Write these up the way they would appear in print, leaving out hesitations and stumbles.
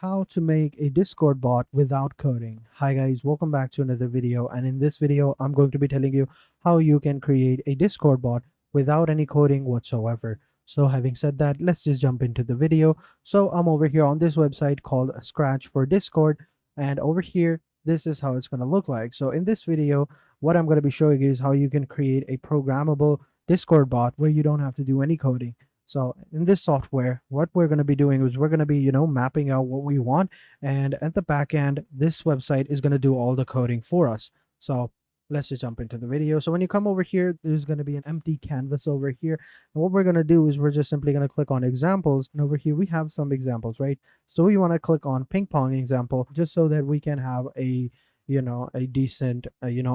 How to make a Discord bot without coding. Hi guys, welcome back to another video, and in this video I'm going to be telling you how you can create a Discord bot without any coding whatsoever. So having said that, let's just jump into the video. So I'm over here on this website called Scratch for Discord, and over here this is how it's going to look like. So in this video, what I'm going to be showing you is how you can create a programmable Discord bot where you don't have to do any coding. So in this software, what we're going to be doing is we're going to be, mapping out what we want. And at the back end, this website is going to do all the coding for us. So let's just jump into the video. So when you come over here, there's going to be an empty canvas over here. And what we're going to do is we're just simply going to click on examples. And over here, we have some examples, right? So we want to click on ping pong example just so that we can have a decent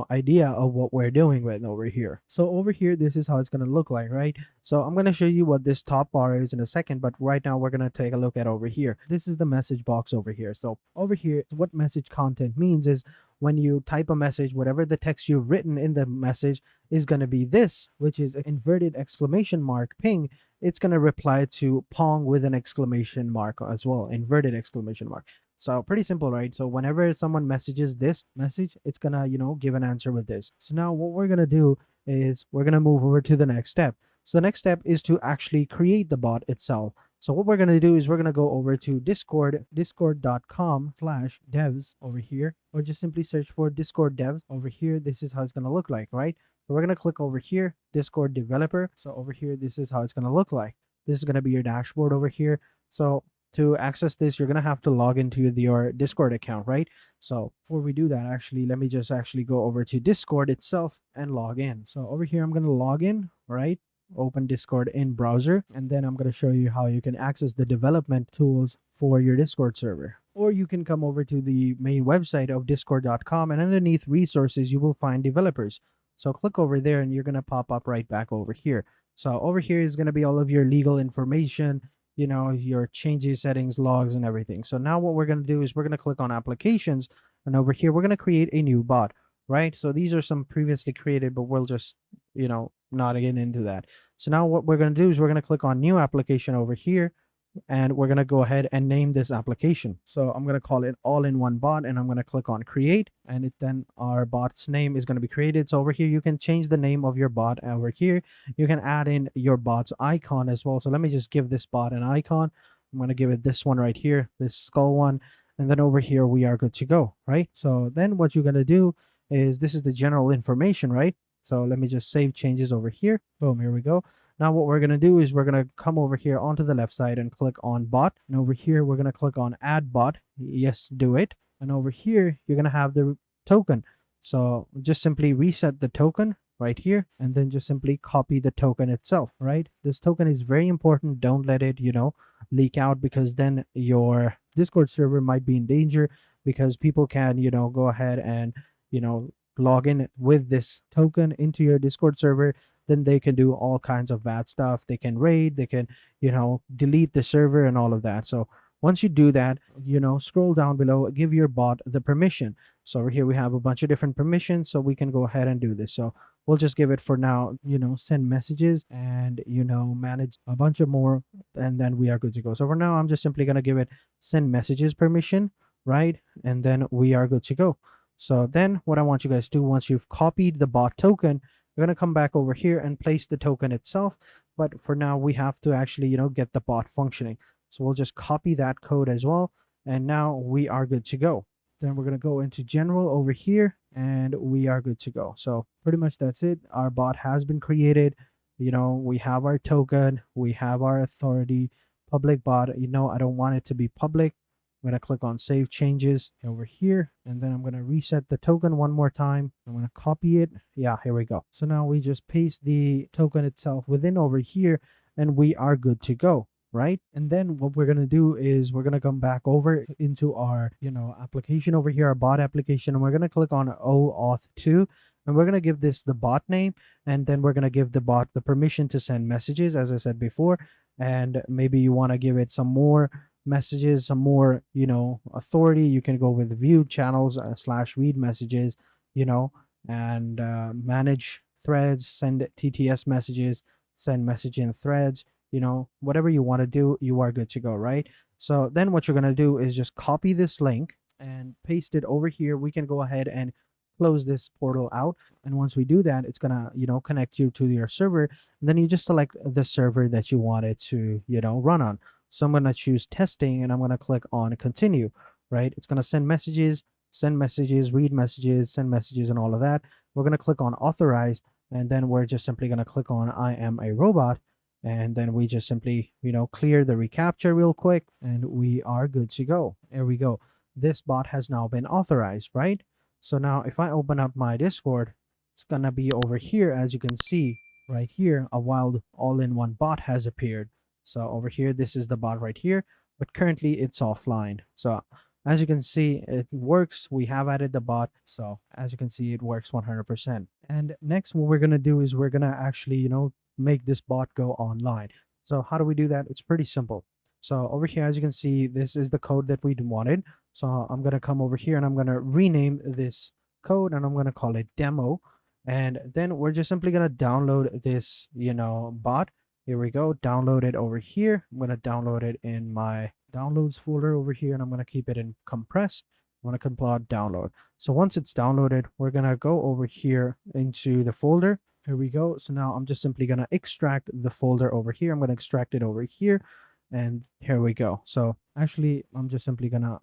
idea of what we're doing with over here. So over here, this is how it's going to look like, right? So I'm going to show you what this top bar is in a second, but right now we're going to take a look at over here. This is the message box over here. So over here, what message content means is when you type a message, whatever the text you've written in the message is going to be this, which is inverted exclamation mark ping. It's going to reply to pong with an exclamation mark as well, inverted exclamation mark. So pretty simple, right? So whenever someone messages this message, it's gonna, give an answer with this. So now what we're gonna do is we're gonna move over to the next step. So the next step is to actually create the bot itself. So what we're gonna do is we're gonna go over to discord.com/devs over here, or just simply search for Discord devs over here. This is how it's gonna look like, right? So we're gonna click over here, Discord developer. So over here, this is how it's gonna look like. This is gonna be your dashboard over here. So to access this, you're going to have to log into your Discord account, right? So before we do that, actually, let me just actually go over to Discord itself and log in. So over here, I'm going to log in, right? Open Discord in browser, and then I'm going to show you how you can access the development tools for your Discord server. Or you can come over to the main website of discord.com, and underneath resources, you will find developers. So click over there and you're going to pop up right back over here. So over here is going to be all of your legal information, your changes, settings, logs, and everything. So now what we're going to do is we're going to click on applications, and over here we're going to create a new bot, right? So these are some previously created, but we'll just not get into that. So now what we're going to do is we're going to click on new application over here, and we're going to go ahead and name this application. So I'm going to call it all-in-one bot, and I'm going to click on create, and then our bot's name is going to be created. So over here, you can change the name of your bot. Over here, you can add in your bot's icon as well. So let me just give this bot an icon. I'm going to give it this one right here, this skull one. And then over here, we are good to go, right? So then what you're going to do is this is the general information, right? So let me just save changes over here. Boom, here we go. Now what we're going to do is we're going to come over here onto the left side and click on bot. And over here, we're going to click on add bot. Yes, do it. And over here, you're going to have the token. So just simply reset the token right here, and then just simply copy the token itself, right? This token is very important. Don't let it, leak out, because then your Discord server might be in danger, because people can, go ahead and, log in with this token into your Discord server. Then they can do all kinds of bad stuff. They can raid, they can, delete the server and all of that. So once you do that, scroll down below, give your bot the permission. So over here, we have a bunch of different permissions, so we can go ahead and do this. So we'll just give it for now, send messages and, manage a bunch of more, and then we are good to go. So for now, I'm just simply going to give it send messages permission, right? And then we are good to go. So then what I want you guys to do, once you've copied the bot token, you're going to come back over here and place the token itself. But for now, we have to actually, get the bot functioning. So we'll just copy that code as well. And now we are good to go. Then we're going to go into general over here, and we are good to go. So pretty much that's it. Our bot has been created. We have our token, we have our authority, public bot. I don't want it to be public. I'm going to click on save changes over here, and then I'm going to reset the token one more time. I'm going to copy it. Yeah, here we go. So now we just paste the token itself within over here, and we are good to go, right? And then what we're going to do is we're going to come back over into our, application over here, our bot application, and we're going to click on OAuth 2, and we're going to give this the bot name, and then we're going to give the bot the permission to send messages, as I said before. And maybe you want to give it some more messages, some more, authority. You can go with view channels / read messages, and manage threads, send TTS messages, send message in threads, whatever you want to do, you are good to go, right? So then what you're going to do is just copy this link and paste it over here. We can go ahead and close this portal out. And once we do that, it's going to, connect you to your server. And then you just select the server that you want it to, run on. So I'm going to choose testing and I'm going to click on continue, right? It's going to send messages, read messages, send messages, and all of that. We're going to click on authorize, and then we're just simply going to click on I am a robot. And then we just simply, clear the reCAPTCHA real quick, and we are good to go. There we go. This bot has now been authorized, right? So now if I open up my Discord, it's going to be over here. As you can see right here, a wild all-in-one bot has appeared. So over here, this is the bot right here, but currently it's offline. So as you can see, it works. We have added the bot. So as you can see, it works 100%. And next, what we're going to do is we're going to actually, make this bot go online. So how do we do that? It's pretty simple. So over here, as you can see, this is the code that we wanted. So I'm going to come over here and I'm going to rename this code and I'm going to call it demo. And then we're just simply going to download this, bot. Here we go. Download it over here. I'm going to download it in my downloads folder over here, and I'm going to keep it in compressed. I'm going to compile download. So once it's downloaded, we're going to go over here into the folder. Here we go. So now I'm just simply going to extract the folder over here. I'm going to extract it over here. And here we go. So actually, I'm just simply going to,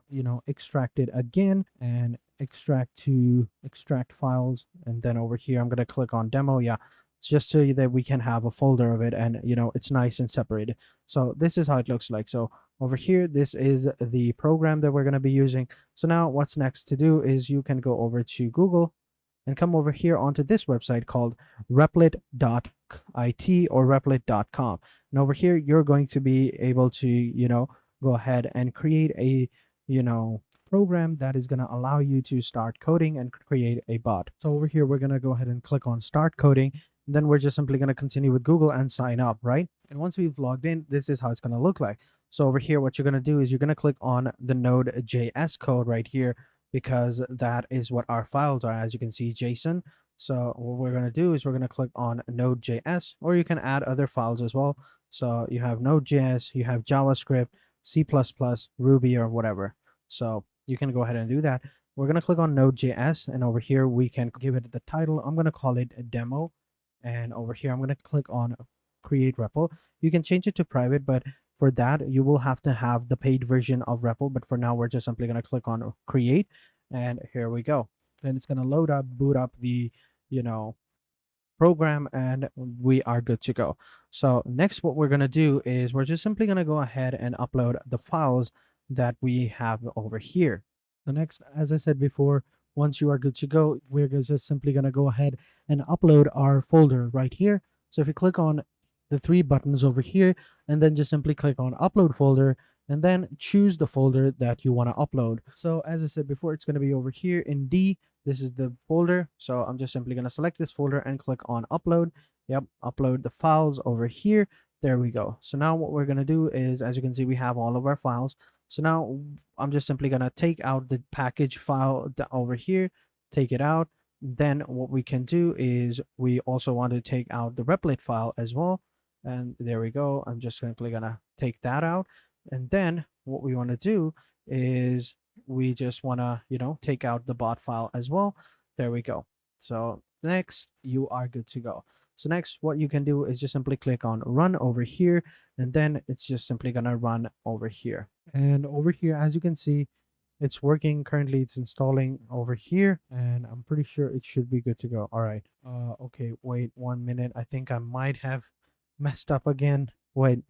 extract it again and extract files. And then over here, I'm going to click on demo. Yeah. It's just so that we can have a folder of it and, it's nice and separated. So this is how it looks like. So over here, this is the program that we're going to be using. So now what's next to do is you can go over to Google and come over here onto this website called replit.it or replit.com. And over here, you're going to be able to, go ahead and create a, program that is going to allow you to start coding and create a bot. So over here, we're going to go ahead and click on start coding. And then we're just simply going to continue with Google and sign up, right? And once we've logged in, this is how it's going to look like. So over here, what you're going to do is you're going to click on the Node.js code right here, because that is what our files are. As you can see, JSON. So what we're going to do is we're going to click on Node.js, or you can add other files as well. So you have Node.js, you have JavaScript, C++, Ruby, or whatever. So you can go ahead and do that. We're going to click on Node.js, and over here we can give it the title. I'm going to call it a demo. And over here, I'm going to click on create REPL. You can change it to private, but for that, you will have to have the paid version of REPL. But for now, we're just simply going to click on create. And here we go. Then it's going to load up, boot up the, program, and we are good to go. So next, what we're going to do is we're just simply going to go ahead and upload the files that we have over here. The next, as I said before, once you are good to go, we're just simply going to go ahead and upload our folder right here. So if you click on the three buttons over here and then just simply click on upload folder and then choose the folder that you want to upload. So as I said before, it's going to be over here in D. This is the folder. So I'm just simply going to select this folder and click on upload. Yep, upload the files over here. There we go. So now what we're going to do is, as you can see, we have all of our files. So now I'm just simply going to take out the package file over here, take it out. Then what we can do is we also want to take out the replit file as well. And there we go. I'm just simply going to take that out. And then what we want to do is we just want to, take out the bot file as well. There we go. So next, you are good to go. So next, what you can do is just simply click on run over here, and then it's just simply going to run over here. And over here, as you can see, it's working. Currently, it's installing over here, and I'm pretty sure it should be good to go. All right. Okay, wait 1 minute. I think I might have messed up again. Wait,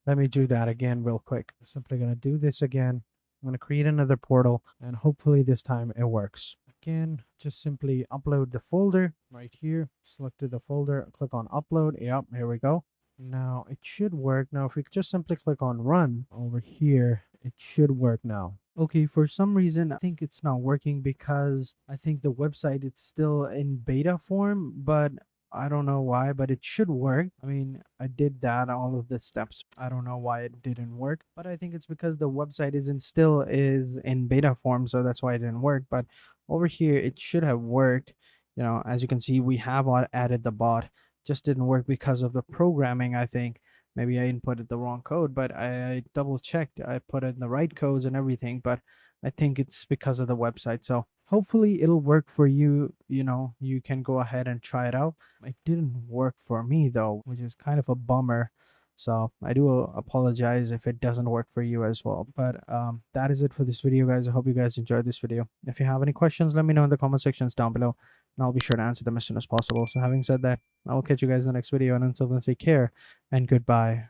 let me do that again real quick. Simply going to do this again. I'm going to create another portal, and hopefully this time it works. Again, just simply upload the folder right here. Selected the folder, click on upload. Yep, here we go. Now it should work. Now if we just simply click on run over here, it should work now. Okay, for some reason I think it's not working because I think the website is still in beta form, but I don't know why, but it should work. I mean, I did that, all of the steps. I don't know why it didn't work, but I think it's because the website is in beta form, so that's why it didn't work. But over here, it should have worked. As you can see, we have added the bot. Just didn't work because of the programming, I think. Maybe I inputted the wrong code, but I double checked. I put in the right codes and everything, but I think it's because of the website. So hopefully it'll work for you. You can go ahead and try it out. It didn't work for me though, which is kind of a bummer. So I do apologize if it doesn't work for you as well. But that is it for this video, guys. I hope you guys enjoyed this video. If you have any questions, let me know in the comment sections down below, and I'll be sure to answer them as soon as possible. So having said that, I will catch you guys in the next video, and until then, take care and goodbye.